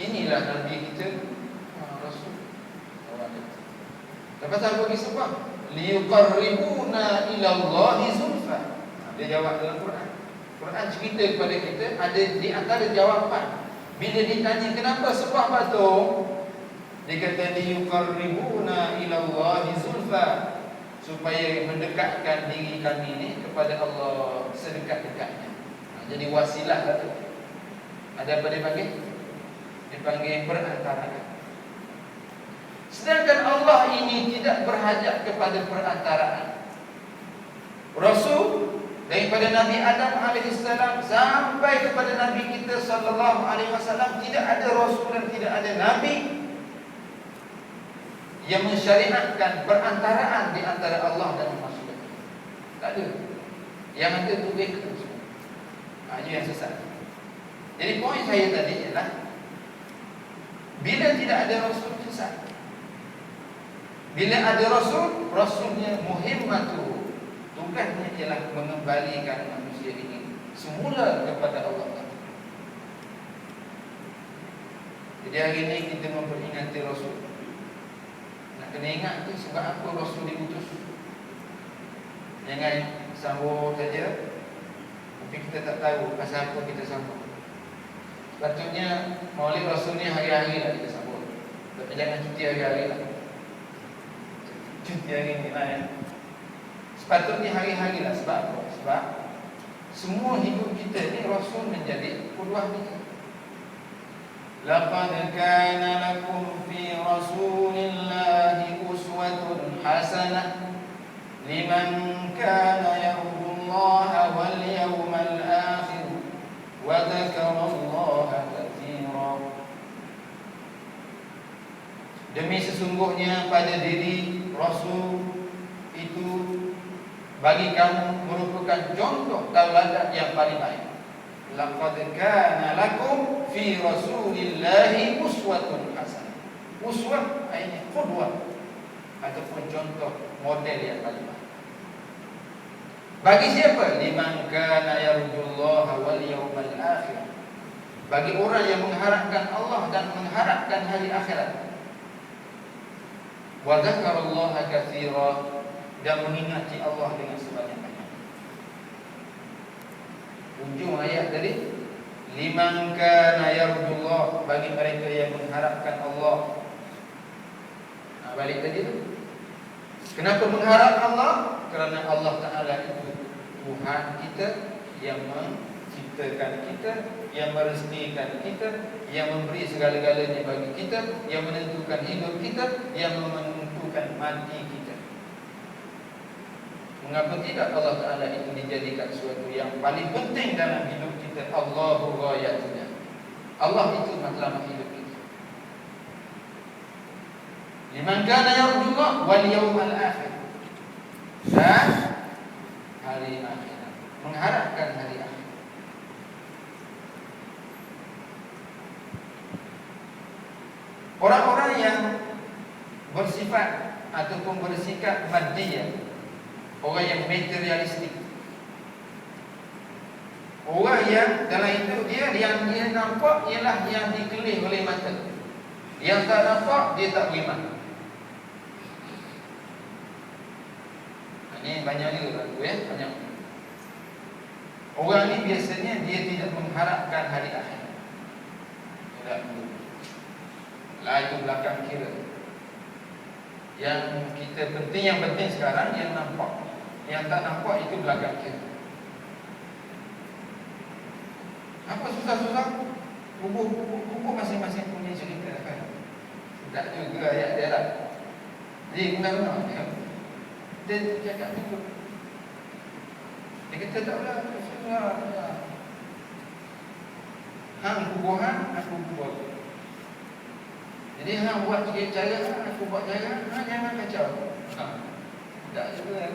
inilah Nabi kita, Rasul. Lepas apa bagi sebab? Liyuqarribuna ila Allahi zulfa. Dia jawab dalam Quran. Quran cerita kepada kita, ada di antara jawapan bila ditanya kenapa sebab batu, dia kata liyuqarribuna ila Allahi zulfa, supaya mendekatkan diri kami ni kepada Allah sedekat-dekatnya. Jadi wasilah tu. Ada apa dia panggil? Dia panggil perantaraan. Sedangkan Allah ini tidak berhajat kepada perantaraan. Rasul daripada Nabi Adam alaihissalam sampai kepada Nabi kita sallallahu alaihi wasallam, tidak ada rasul dan tidak ada nabi yang mensyariatkan perantaraan di antara Allah dan manusia. Tak ada. Yang ada tu ikhlas. Ini yang sesat. Jadi poin saya tadi ialah bila tidak ada rasul sesat. Bila ada rasul, rasulnya muhimmatu, tugasnya ialah mengembalikan manusia ini semula kepada Allah. Jadi hari ini kita memperingati rasul. Nak kena ingat tu sebab apa rasul diutus. Jangan sambung saja tapi kita tak tahu pasal apa kita sambung. Sepatutnya maulid rasul ni hari-hari lah kita sambung. Tapi jangan cuti hari-hari lah. Cuti hari ni lah ya. Sepatutnya hari-hari lah. Sebab apa? Sebab semua hidup kita ni rasul menjadi qudwah kita. Laqad kana lakum fi rasulillahi uswatun hasanah liman kana yarjullaha wal yawmal akhir wa dzakarallaha katsiran. Demi sesungguhnya pada diri Rasul itu bagi kamu merupakan contoh tauladan yang paling baik. Laqad kana lakum fi rasulillahi uswatun hasanah. Uswah artinya qudwah ataupun contoh model yang paling baik. Bagi siapa? Liman kana yarjullaha wal yawmal akhir. Bagi orang yang mengharapkan Allah dan mengharapkan hari akhirat. Wa dzakarallaha katsiran, dan mengingati Allah dengan sebanyak-banyak. Ujung ayat tadi, liman kana yarjullah, bagi mereka yang mengharapkan Allah. Balik tadi tu. Kenapa mengharap Allah? Kerana Allah Ta'ala itu Tuhan kita yang menciptakan kita, yang merezekikan kita, yang memberi segala-galanya bagi kita, yang menentukan hidup kita, yang menentukan mati kita. Mengapa tidak Allah Ta'ala itu dijadikan sesuatu yang paling penting dalam hidup kita? Allahu ghayatuna. Allah itu matlamat hidup kita. Liman kana yarjullah wal yawmal akhir, dan hari akhirat, mengharapkan hari akhir. Orang-orang yang bersifat ataupun bersikap maddiyah, orang yang materialistik, orang yang dalam itu dia nampak ialah yang dikelih oleh mata, yang tak nampak dia tak beriman. Ini banyak juga banyak. Orang ni biasanya dia tidak mengharapkan hari akhir. Lah itu belakang kira. Yang kita penting, yang penting sekarang yang nampak. Yang tak nampak itu belakang kira. Apa susah-susah? Buku masing-masing punya cerita kan. Tak juga ayat dia lah. Jadi benar-benar dia cakap begitu. Dia kata tak lah, susah. Hang kubuhan, aku kubur. Jadi hang buat cara, aku buat cara, hang jangan kacau. Tak juga.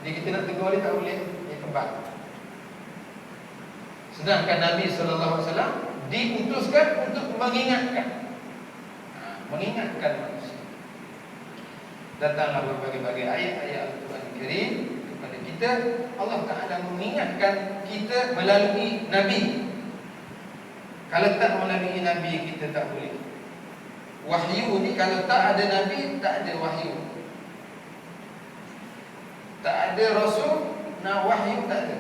Jadi kita nak tegur dia tak boleh, dia kembang. Sedangkan Nabi SAW diutuskan untuk mengingatkan manusia. Datanglah berbagai-bagai ayat-ayat Al-Quran Karim kepada kita. Allah Ta'ala mengingatkan kita melalui Nabi. Kalau tak melalui Nabi, kita tak boleh. Wahyu ni kalau tak ada Nabi, tak ada wahyu. Tak ada Rasul, nah wahyu tak ada.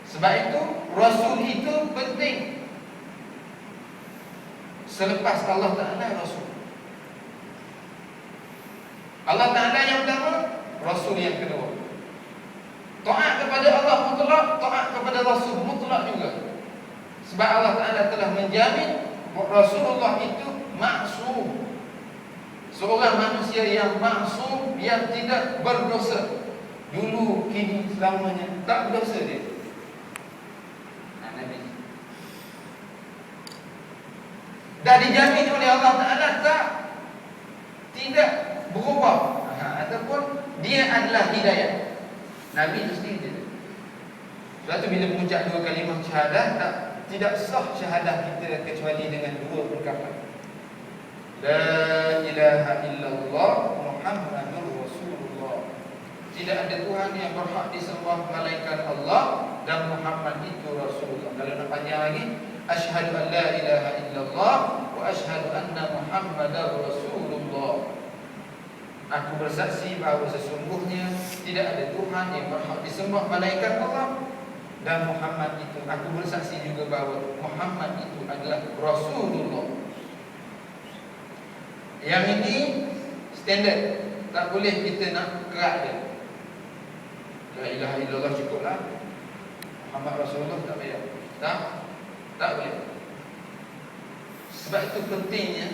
Sebab itu Rasul itu penting. Selepas Allah Ta'ala, Rasul. Allah Ta'ala yang pertama, Rasul yang kedua. Taat kepada Allah mutlak, taat kepada Rasul mutlak juga. Sebab Allah Ta'ala telah menjamin Rasulullah itu maksum, seorang manusia yang maksum, yang tidak berdosa. Dulu, kini, selamanya tak berdosa dia. Nabi dah dijamin oleh Allah Ta'ala, tidak berubah, ataupun dia adalah hidayah. Nabi itu sendiri. Sebab tu bila mengucap dua kalimah syahadah, tidak sah syahadah kita kecuali dengan dua ungkapan. La ilaha illallah Muhammadur Rasulullah. Tidak ada Tuhan yang berhak disembah melainkan Allah, dan Muhammad itu Rasulullah. Kalau nak panjang lagi, asyhadu an la ilaha illallah wa asyhadu anna Muhammadar Rasulullah. Aku bersaksi bahawa sesungguhnya tidak ada Tuhan yang berhak disembah melainkan Allah, dan Muhammad itu, aku bersaksi juga bahawa Muhammad itu adalah Rasulullah. Yang ini standard, tak boleh kita nak kerat dia. La ilaha illallah cukuplah, Muhammad Rasulullah tak payah. Tak boleh. Sebab itu pentingnya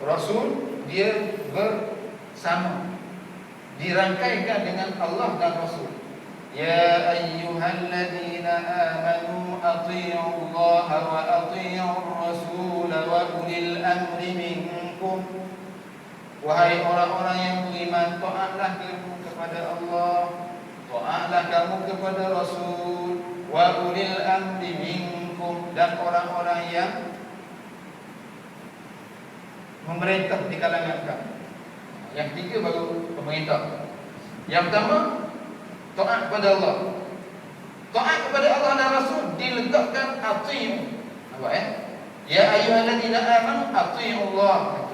Rasul dia bersama, dirangkaikan dengan Allah dan Rasul. Ya ayyuhalladzina amanu athi'u Allah wa athi'u Rasul wa ulil amri minkum. Wahai orang-orang yang beriman, taatlah kamu kepada Allah, taatlah kamu kepada Rasul, wa ulil amri minkum, dan orang-orang yang memerintah di kalangan kamu. Yang ketiga baru pemerintah. Yang pertama, taat kepada Allah. Taat kepada Allah dan Rasul diletakkan ati'u. Apa Ya ayyuhalladzina amanu ati'u Allah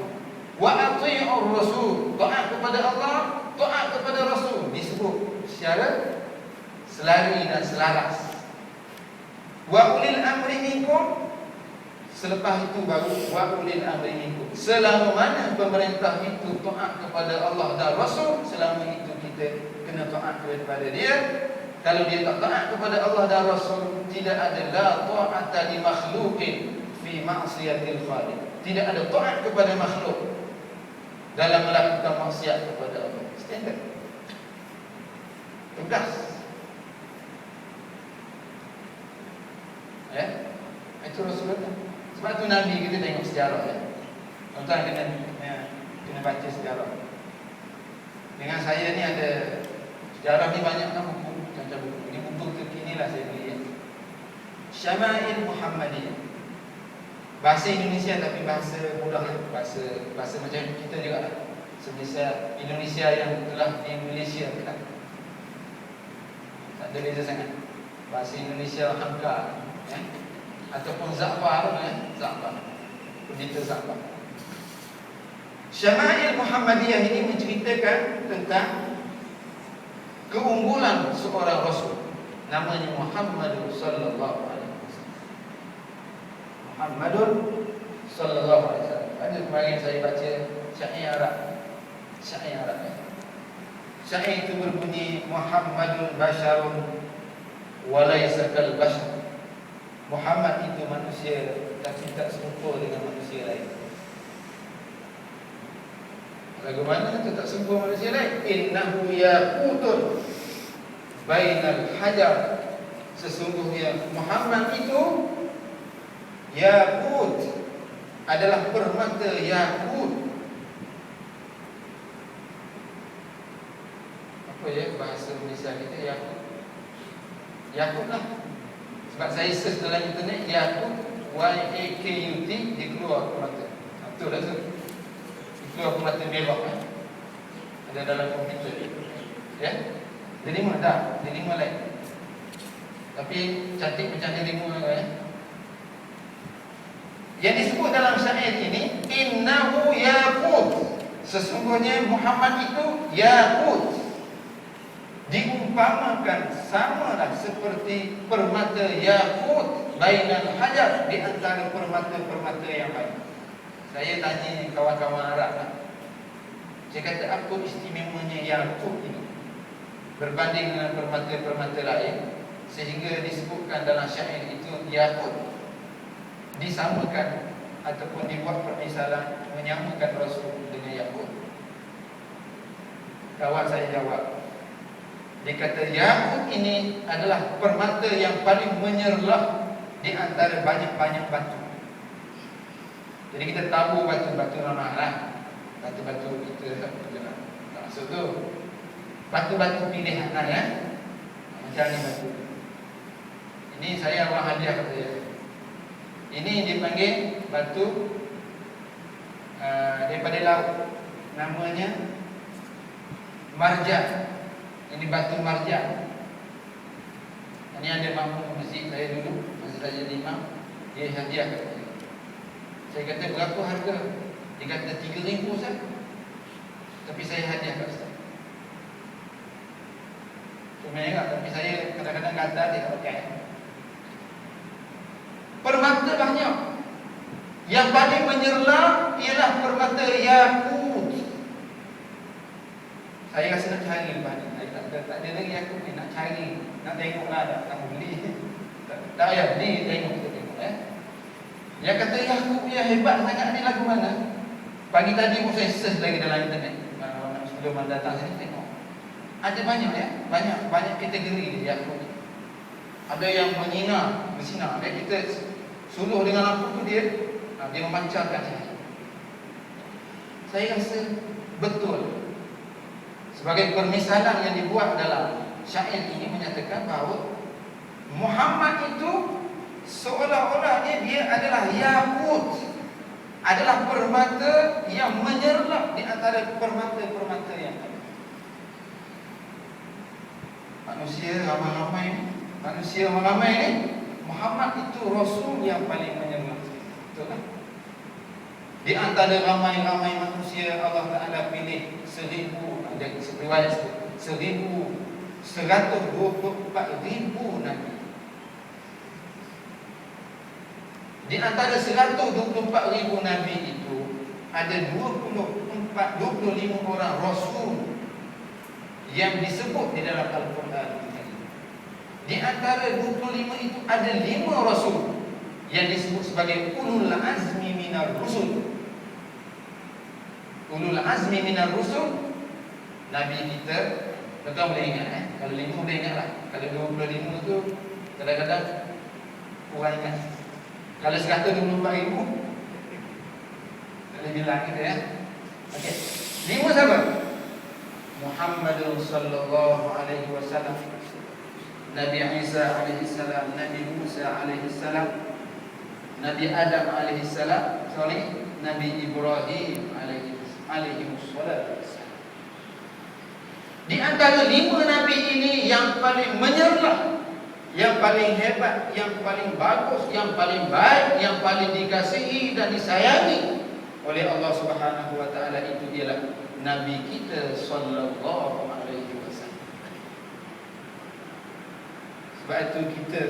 wa ati'u Rasul. Taat kepada Allah, taat kepada Rasul disebut secara selari dan selaras. Wa ulil amri minkum. Selepas itu baru wa ulil amri minkum. Selama mana pemerintah itu taat kepada Allah dan Rasul, selama itu kita kena taat kepada dia. Kalau dia tak taat kepada Allah dan Rasul, tidak ada la ta'ata li makhluqin fi ma'siyatil khaliq. Tidak ada taat kepada makhluk dalam melakukan maksiat kepada Allah. Standard, tegas. Itu Rasulullah. Sebab tu Nabi kita tengok sejarah ya. Tuan-tuan kena baca sejarah. Dengan saya ni ada sejarah ni banyak kan buku, macam buku. Ini buku terkini lah saya beli ya. Syama'il Muhammadiyah. Bahasa Indonesia tapi bahasa mudah lah. Bahasa macam kita juga lah. Sebisa Indonesia yang telah di Malaysia kan. Tak ada beza sangat. Bahasa Indonesia Hamka ya. Ataupun Za'far Za'far, Pendeta Za'far. Syama'il Muhammadiyah ini menceritakan tentang keunggulan seorang Rasul, namanya Muhammadun sallallahu alaihi wasallam. Muhammadun sallallahu alaihi wasallam. Ada kemarin saya baca syair Arab. Syair itu berbunyi Muhammadun basyarun wa laysa kal bashar. Muhammad itu manusia tapi tak serupa dengan manusia lain. Bagaimana itu tak serupa manusia lain? Innahu yaqutun bainal hajar. Sesungguhnya Muhammad itu yaqut, adalah permata yaqut. Apa ya bahasa Indonesia kita yaqut? Yaqut lah. Sebab saya search dalam internet Yaqut, Y-A-K-U-T, dia keluar permata. Betul lah tu. Dia keluar permata merah Ada dalam komputer ya. Delima dah, delima lain. Tapi cantik macam delima ya. Yang disebut dalam syair ini, innahu yaqut. Sesungguhnya Muhammad itu yaqut. Diumpamakan samalah seperti permata yaqut bainal hajar, di antara permata-permata yang lain. Saya tanya kawan-kawan Arab lah. Saya kata apa istimewanya yaqut ini berbanding dengan permata-permata lain, sehingga disebutkan dalam syair itu yaqut. Disamakan ataupun dibuat permisalan menyamakan Rasul dengan yaqut. Kawan saya jawab, dia kata yaqut ini adalah permata yang paling menyerlah di antara banyak-banyak batu. Jadi kita tahu batu-batu ramah lah, batu-batu kita tak maksud tu batu-batu pilihan lah ya. Macam ni batu. Ini saya Allah hadiah kat saya. Ini dipanggil batu daripada laut. Namanya marjan. Ini batu marjan. Ini ada makmum masjid saya dulu, masa saya jadi imam, dia hadiah kat saya. Saya kata berapa harga? Dia kata 3,000 saja. Tapi saya hadiah kat saya. Merah, tapi saya kadang-kadang kata dia tak pakai. Permata banyak. Yang paling menyerlah ialah permata yaqut. Saya rasa nak cari lepas ni. Saya tak ada lagi yaqut ni, nak cari, nak tengok lah, nak beli. Tak payah beli, tengok, kita tengok Yang kata yaqut dia hebat sangat ni lagu mana? Pagi tadi pun saya search lagi dalam internet. Sebelum datang sini tengok. Ada banyak ya, banyak kategori dia yaqut ni. Ada yang bersinar. Kita suluh dengan lampu tu dia memancarkan cahaya. Saya rasa betul. Sebagai permisalan yang dibuat dalam syair ini menyatakan bahawa Muhammad itu seolah-olah dia adalah yaqut, adalah permata yang menyerlap di antara permata-permata yang ada. Manusia ramai ni, Muhammad itu Rasul yang paling menyerlap. Betul kan? Di antara ramai-ramai manusia, Allah Ta'ala pilih 1,000, ada riwayat 1,124,000 Nabi. Di antara 124,000 Nabi itu ada 25 orang Rasul yang disebut di dalam Al-Quran. Di antara 25 itu ada 5 Rasul yang disebut sebagai ulul azmi minar rusul. Ulul azmi minar rusul, Nabi kita, tuan-tuan boleh ingat kalau 5 boleh ingat lah. Kalau 25 tu kadang-kadang kurang ingat. Kalau 124,000 boleh bilang kita ya. Okey. 5 siapa? Muhammadun sallallahu alaihi wasallam, Nabi Isa alaihi salam, Nabi Musa alaihi salam, Nabi Adam alaihi salam, Nabi Ibrahim alaihi salam. Di antara 5 nabi ini yang paling menyerlah, yang paling hebat, yang paling bagus, yang paling baik, yang paling dikasihi dan disayangi oleh Allah Subhanahu wa taala itu ialah Nabi kita sallallahu alaihi wasallam. Sebab itu kita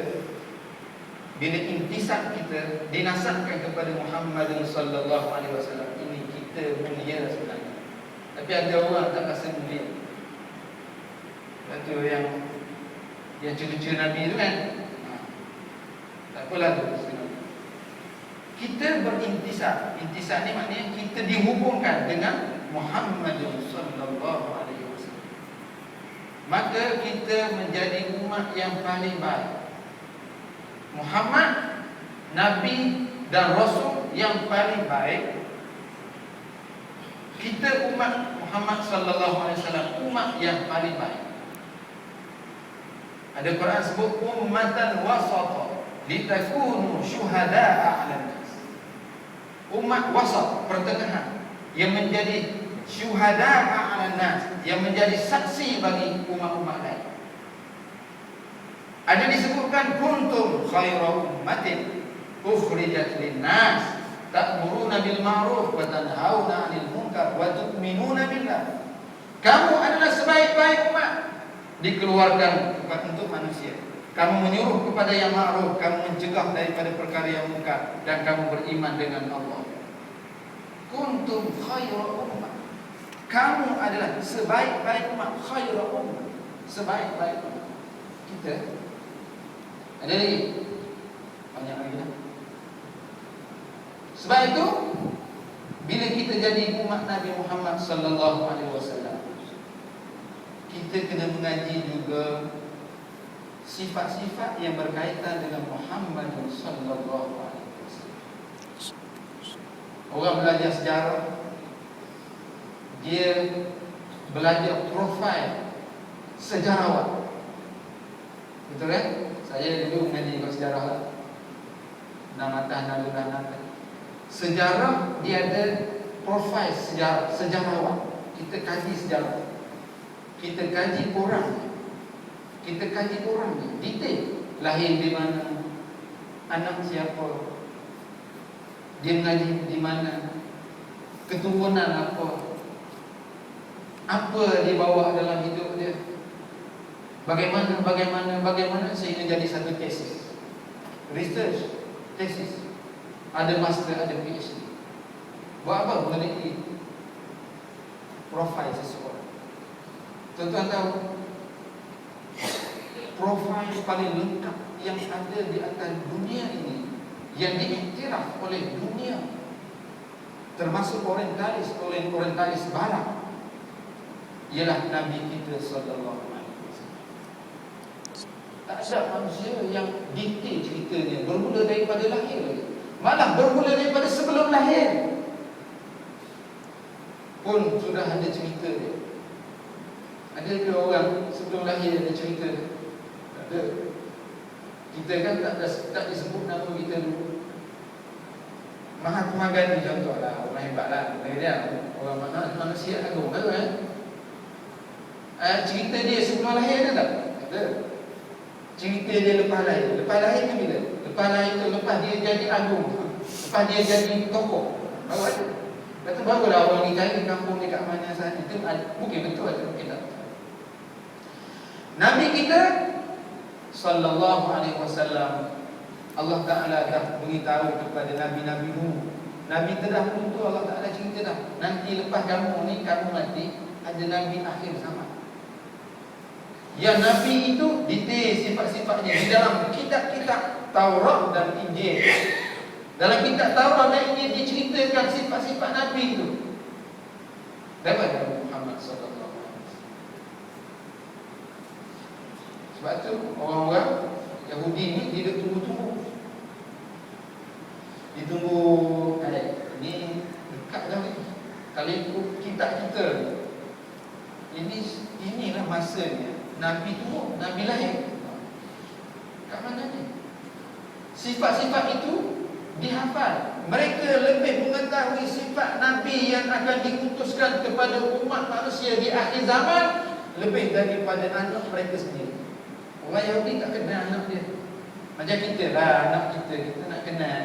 bila intisab kita dinasabkan kepada Muhammad sallallahu alaihi wasallam, ini kita mulia sebenarnya. Tapi ada orang tak rasa mulia. Itu yang cucu Nabi itu kan. Tak apalah tu. Kita berintisab. Intisab ni maknanya kita dihubungkan dengan Muhammad sallallahu alaihi wasallam. Maka kita menjadi umat yang paling baik. Muhammad, Nabi dan Rasul yang paling baik. Kita umat Muhammad sallallahu alaihi wasallam, umat yang paling baik. Ada Quran sebut ummatan wasata litakunu syuhada'a 'alan nas. Umat wasat, pertengahan, yang menjadi syuhada'a 'alan nas, yang menjadi saksi bagi umat-umat lain. Ada disebutkan kuntum khaira ummatin ukhrijat linnas ta'muruna bil ma'ruf wa tanhauna 'anil munkar wa tu'minuna billah. Kamu adalah sebaik-baik umat, dikeluarkan untuk manusia. Kamu menyuruh kepada yang ma'ruf, kamu mencegah daripada perkara yang munkar, dan kamu beriman dengan Allah. Kuntum khaira ummah. Kamu adalah sebaik-baik umat, khaira ummah, sebaik-baik umat. Kita ada lagi, banyak lagi dah. Sebab itu, bila kita jadi umat Nabi Muhammad sallallahu alaihi wasallam, kita kena mengaji juga sifat-sifat yang berkaitan dengan Muhammad sallallahu alaihi wasallam. Orang belajar sejarah, dia belajar profil sejarawan. Betul kan? Saya dulu mengaji sejarah lah. Namatah Nalunah. Sejarah dia ada profil sejarawan. Kita kaji sejarah. Kita kaji orang. Kita kaji orang ni detail. Lahir di mana, anak siapa, dia mengaji di mana, keturunan apa dia bawa dalam hidup dia, bagaimana sehingga jadi satu tesis, research tesis. Ada master, ada PhD. Buat apa? Meneliti profil seseorang. Tuan-tuan tahu, profil paling lengkap yang ada di atas dunia ini, yang diiktiraf oleh dunia, termasuk orientalis barat, ialah Nabi kita sallallahu alaihi wasallam. Tak ada manusia yang detail ceritanya bermula daripada lahir lagi. Malah bermula daripada sebelum lahir pun sudah ada cerita dia. Ada ke orang sebelum lahir ada cerita dia? Tak ada. Kita kan tak disebut nama kita dulu. Mahatma Gandhi contohlah, orang hebat lah. Orang manusia agung kan? Cerita dia sebelum lahir ada tak? Ada. Cerita dia lepas lahir. Lepas lahir tu bila? Lepas lahir tu, lepas dia jadi agung, lepas dia jadi tokoh, baru ada. Lepas tu barulah orang ni cari kampung dekat mana sana. Itu mungkin betul atau mungkin tak. Nabi kita sallallahu alaihi wasallam, Allah Ta'ala dah beritahu kepada Nabi-Nabi dulu. Nabi terdahulu tu Allah Ta'ala cerita dah, nanti lepas kamu ni, kamu nanti ada Nabi akhir zaman. Yang Nabi itu detail sifat-sifatnya di dalam kitab-kitab Taurat dan Injil. Dalam kitab Taurat dan Injil diceritakan sifat-sifat Nabi itu. Daripada Muhammad sallallahu alaihi wasallam. Sebab tu orang-orang Yahudi ni dia tunggu-tunggu. Ditunggu ni dekat dah ni. Kalau ikut kitab kita, inilah masanya Nabi turun, Nabi lahir. Kat mana ni? Sifat-sifat itu dihafal. Mereka lebih mengetahui sifat Nabi yang akan diutuskan kepada umat manusia di akhir zaman lebih daripada anak mereka sendiri. Orang Yahudi tak kenal anak dia. Macam kita lah, anak kita nak kenal.